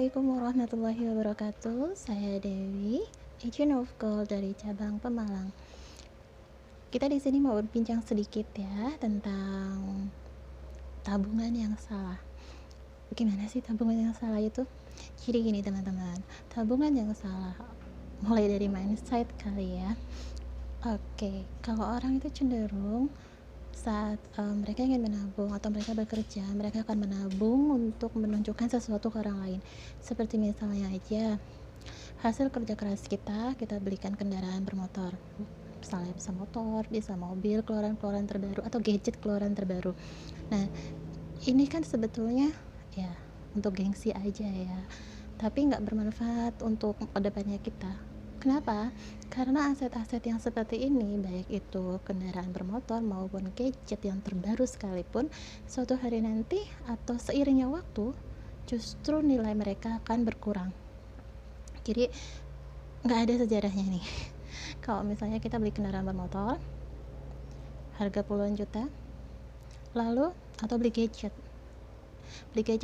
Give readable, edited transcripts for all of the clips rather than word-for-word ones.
Assalamualaikum warahmatullahi wabarakatuh. Saya Dewi, agent of gold dari cabang Pemalang. Kita di sini mau berbincang sedikit ya tentang tabungan yang salah. Gimana sih tabungan yang salah itu? Jadi gini teman-teman, tabungan yang salah mulai dari mindset kali ya. Oke, kalau orang itu cenderung saat mereka ingin menabung atau mereka bekerja, mereka akan menabung untuk menunjukkan sesuatu ke orang lain. Seperti misalnya aja, hasil kerja keras kita belikan kendaraan bermotor. Misalnya bisa motor, bisa mobil, keluaran-keluaran terbaru, atau gadget keluaran terbaru. Nah, ini kan sebetulnya ya untuk gengsi aja ya, tapi nggak bermanfaat untuk kedepannya kita. Kenapa? Karena aset-aset yang seperti ini, baik itu kendaraan bermotor maupun gadget yang terbaru sekalipun, suatu hari nanti atau seiringnya waktu, justru nilai mereka akan berkurang. Jadi nggak ada sejarahnya nih. Kalau misalnya kita beli kendaraan bermotor, harga puluhan juta, lalu atau beli gadget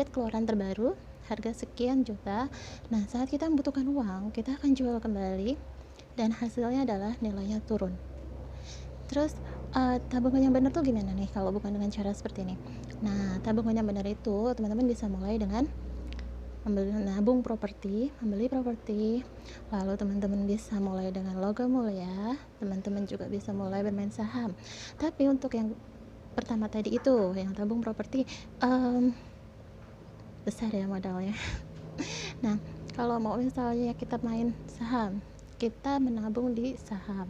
keluaran terbaru, harga sekian juta. Nah, saat kita membutuhkan uang, kita akan jual kembali dan hasilnya adalah nilainya turun. Terus tabungan yang benar tuh gimana nih kalau bukan dengan cara seperti ini? Nah, tabungan yang benar itu teman-teman bisa mulai dengan membeli properti, lalu teman-teman bisa mulai dengan logam mulia, teman-teman juga bisa mulai bermain saham. Tapi untuk yang pertama tadi itu, yang tabung properti, besar ya modalnya. Nah, kalau mau misalnya kita main saham, kita menabung di saham.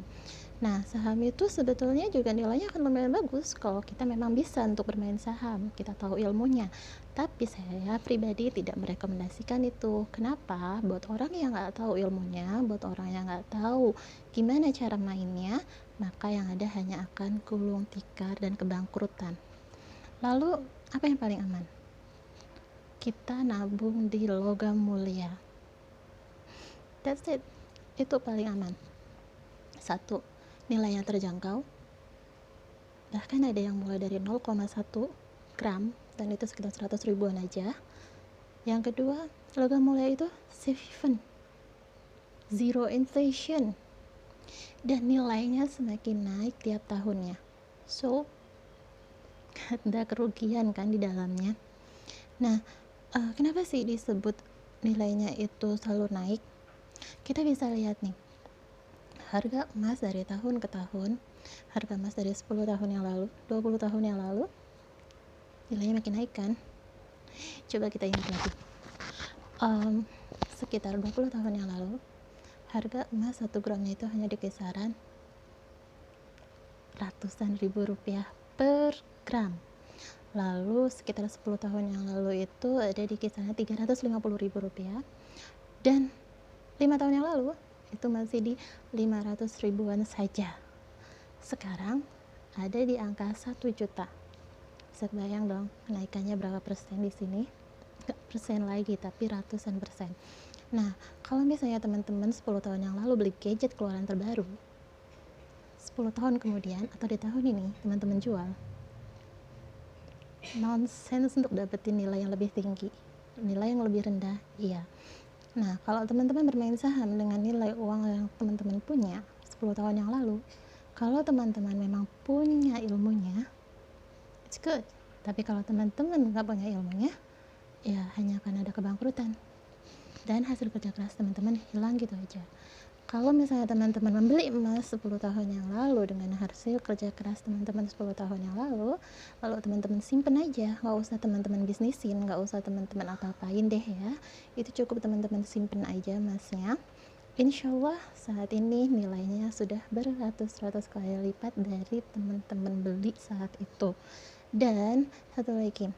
Nah, saham itu sebetulnya juga nilainya akan lumayan bagus kalau kita memang bisa untuk bermain saham, kita tahu ilmunya. Tapi saya pribadi tidak merekomendasikan itu. Kenapa? Buat orang yang nggak tahu ilmunya, buat orang yang nggak tahu gimana cara mainnya, maka yang ada hanya akan gulung tikar dan kebangkrutan. Lalu, apa yang paling aman? Kita nabung di logam mulia. That's it. Itu paling aman. Satu, nilainya terjangkau. Bahkan ada yang mulai dari 0,1 gram dan itu sekitar 100 ribuan aja. Yang kedua, logam mulia itu safe haven, zero inflation, dan nilainya semakin naik tiap tahunnya. So, ada kerugian kan di dalamnya. Nah, kenapa sih disebut nilainya itu selalu naik? Kita bisa lihat nih, harga emas dari tahun ke tahun, harga emas dari 10 tahun yang lalu, 20 tahun yang lalu, nilainya makin naik kan? Coba kita ingat lagi, sekitar 20 tahun yang lalu, harga emas 1 gramnya itu hanya di kisaran ratusan ribu rupiah per gram. Lalu sekitar 10 tahun yang lalu itu ada di kisaran 350 ribu rupiah, dan 5 tahun yang lalu itu masih di 500 ribuan saja. Sekarang ada di angka 1 juta. Bisa bayang dong kenaikannya berapa persen di sini? Nggak persen lagi, tapi ratusan persen. Nah, kalau misalnya teman-teman 10 tahun yang lalu beli gadget keluaran terbaru, 10 tahun kemudian atau di tahun ini teman-teman jual, nonsense untuk dapetin nilai yang lebih tinggi, nilai yang lebih rendah. Iya. Nah, kalau teman-teman bermain saham dengan nilai uang yang teman-teman punya 10 tahun yang lalu, kalau teman-teman memang punya ilmunya, it's good. Tapi kalau teman-teman nggak punya ilmunya, ya hanya akan ada kebangkrutan dan hasil kerja keras teman-teman hilang gitu aja. Kalau misalnya teman-teman membeli emas 10 tahun yang lalu dengan hasil kerja keras teman-teman 10 tahun yang lalu teman-teman simpen aja, nggak usah teman-teman bisnisin, nggak usah teman-teman apa-apain deh ya, itu cukup teman-teman simpen aja emasnya. Insya Allah saat ini nilainya sudah beratus-ratus kali lipat dari teman-teman beli saat itu. Dan satu lagi,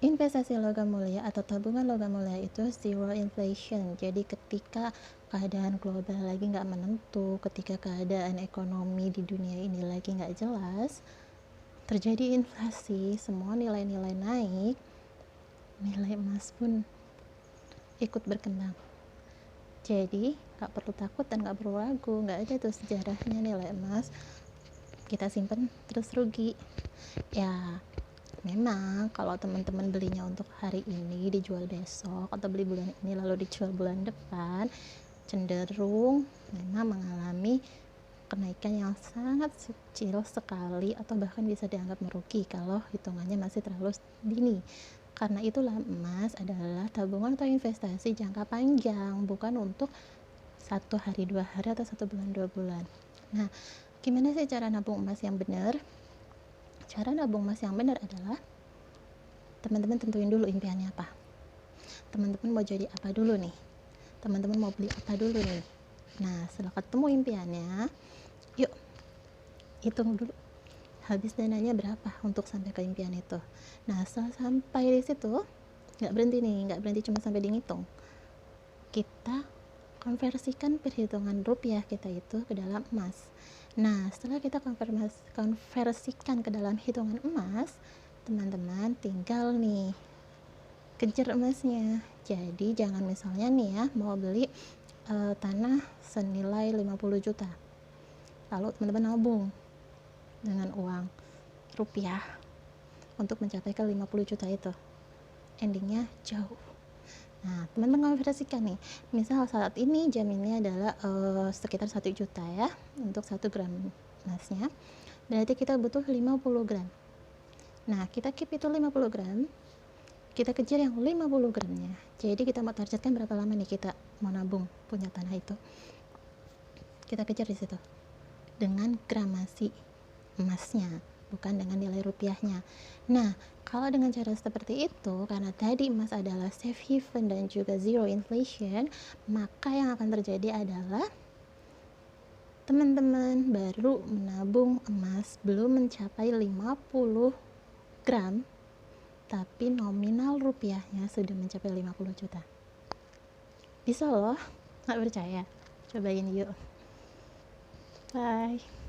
investasi logam mulia atau tabungan logam mulia itu zero inflation. Jadi ketika keadaan global lagi nggak menentu, ketika keadaan ekonomi di dunia ini lagi nggak jelas, terjadi inflasi, semua nilai-nilai naik, nilai emas pun ikut berkembang. Jadi nggak perlu takut dan nggak perlu ragu, nggak ada tuh sejarahnya nilai emas kita simpen terus rugi. Ya, Memang kalau teman-teman belinya untuk hari ini dijual besok, atau beli bulan ini lalu dijual bulan depan, cenderung memang mengalami kenaikan yang sangat kecil sekali, atau bahkan bisa dianggap merugi kalau hitungannya masih terlalu dini. Karena itulah emas adalah tabungan atau investasi jangka panjang, bukan untuk 1 hari 2 hari atau 1 bulan 2 bulan. Nah, gimana sih cara nabung emas yang benar? Cara nabung emas yang benar adalah teman-teman tentuin dulu impiannya apa. Teman-teman mau jadi apa dulu nih? Teman-teman mau beli apa dulu nih? Nah, setelah ketemu impiannya, yuk hitung dulu habis dananya berapa untuk sampai ke impian itu. Nah, setelah sampai di situ, nggak berhenti cuma sampai dihitung. Kita konversikan perhitungan rupiah kita itu ke dalam emas. Nah, setelah kita konversikan ke dalam hitungan emas, teman-teman tinggal nih kejar emasnya. Jadi jangan misalnya nih ya mau beli tanah senilai 50 juta, lalu teman-teman nabung dengan uang rupiah untuk mencapai ke 50 juta itu, endingnya jauh. Nah, teman-teman konversikan nih, misal saat ini jaminnya adalah sekitar 1 juta ya untuk 1 gram emasnya, berarti kita butuh 50 gram. Nah, kita keep itu 50 gram, kita kejar yang 50 gramnya. Jadi kita mau targetkan berapa lama nih kita mau nabung punya tanah itu, kita kejar di situ dengan gramasi emasnya, bukan dengan nilai rupiahnya. Nah, kalau dengan cara seperti itu, karena tadi emas adalah safe haven dan juga zero inflation, maka yang akan terjadi adalah teman-teman baru menabung emas belum mencapai 50 gram, tapi nominal rupiahnya sudah mencapai 50 juta. Bisa loh, nggak percaya? Cobain yuk. Bye.